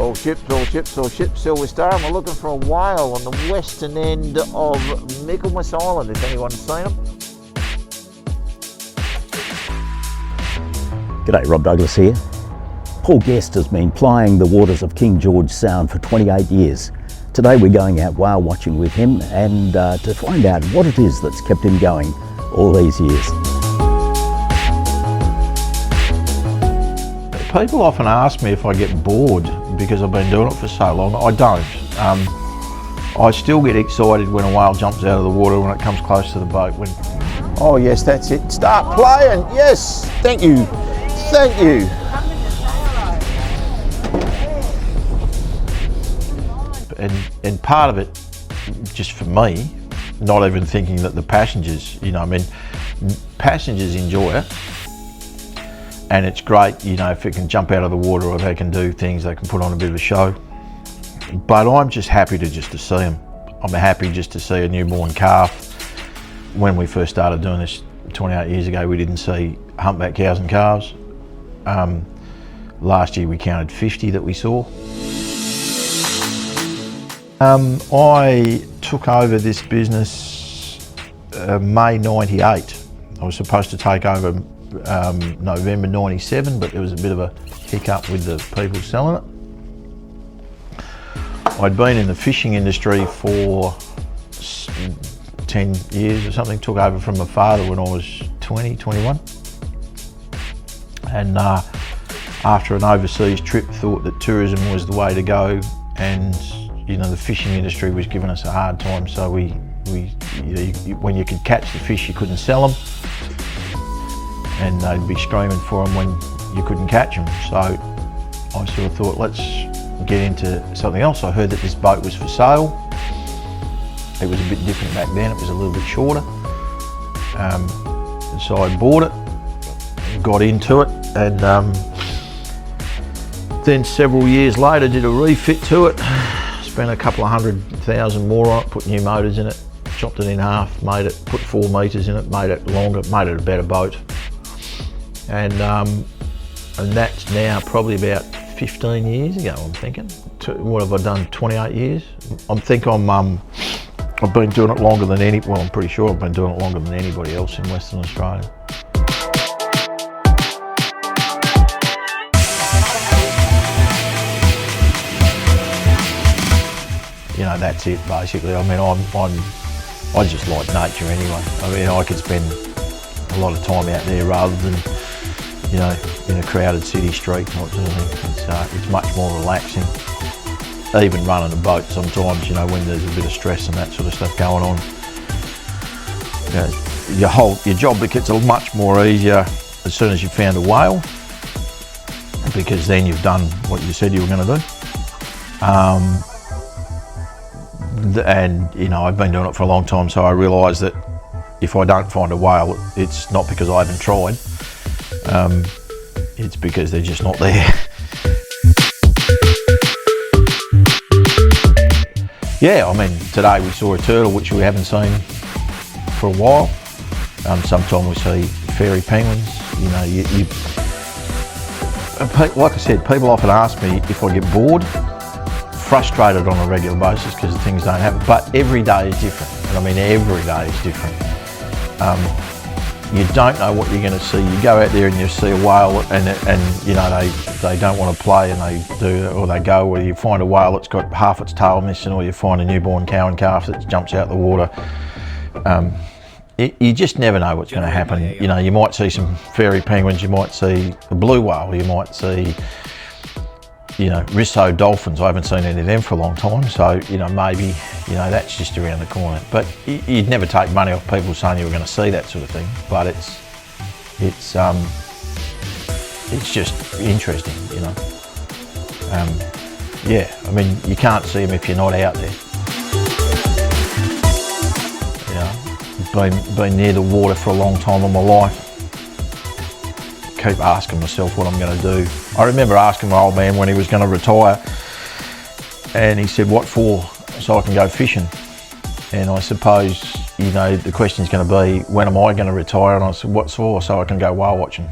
All ships, Silver Star, and we're looking for a whale on the western end of Michaelmas Island, if anyone's seen them. G'day, Rob Douglas here. Paul Guest has been plying the waters of King George Sound for 28 years. Today we're going out whale watching with him and to find out what it is that's kept him going all these years. People often ask me if I get bored because I've been doing it for so long. I don't. I still get excited when a whale jumps out of the water when it comes close to the boat. Oh yes, that's it. Start playing. Yes, thank you. Thank you. And part of it, just for me, not even thinking that the passengers, passengers enjoy it. And it's great, if it can jump out of the water or they can do things, they can put on a bit of a show. But I'm just happy to see them. I'm happy just to see a newborn calf. When we first started doing this 28 years ago, we didn't see humpback cows and calves. Last year we counted 50 that we saw. I took over this business May 98. I was supposed to take over November 97, but there was a bit of a hiccup with the people selling it. I'd been in the fishing industry for 10 years or something, took over from my father when I was 20, 21. And after an overseas trip, thought that tourism was the way to go, and the fishing industry was giving us a hard time, so when you could catch the fish, you couldn't sell them. And they'd be screaming for them when you couldn't catch them. So I sort of thought, let's get into something else. I heard that this boat was for sale. It was a bit different back then, it was a little bit shorter. So I bought it, got into it, and then several years later did a refit to it. Spent a couple of $100,000 more on it, put new motors in it, chopped it in half, put 4 metres in it, made it longer, made it a better boat. And that's now probably about 15 years ago, I'm thinking. What have I done, 28 years? I've been doing it longer than I'm pretty sure I've been doing it longer than anybody else in Western Australia. That's it basically. I just like nature anyway. I could spend a lot of time out there rather than in a crowded city street type sort of thing. It's much more relaxing. Even running a boat sometimes, when there's a bit of stress and that sort of stuff going on, your job gets much more easier as soon as you've found a whale, because then you've done what you said you were going to do. And I've been doing it for a long time, so I realise that if I don't find a whale, it's not because I haven't tried. It's because they're just not there. Yeah, today we saw a turtle which we haven't seen for a while. Sometimes we see fairy penguins. Like I said, people often ask me if I get bored, frustrated on a regular basis because things don't happen. But every day is different. And every day is different. You don't know what you're going to see. You go out there and you see a whale and they don't want to play and they do, or they go, or you find a whale that's got half its tail missing, or you find a newborn cow and calf that jumps out the water. You just never know what's going to happen. You might see some fairy penguins, you might see a blue whale, you might see Risso dolphins. I haven't seen any of them for a long time, so maybe that's just around the corner. But you'd never take money off people saying you were going to see that sort of thing. But it's just interesting, you can't see them if you're not out there. Been near the water for a long time in my life. Keep asking myself what I'm going to do. I remember asking my old man when he was going to retire, and he said, "What for?" So I can go fishing. And I suppose, the question's going to be, when am I going to retire? And I said, "What for?" So I can go whale watching.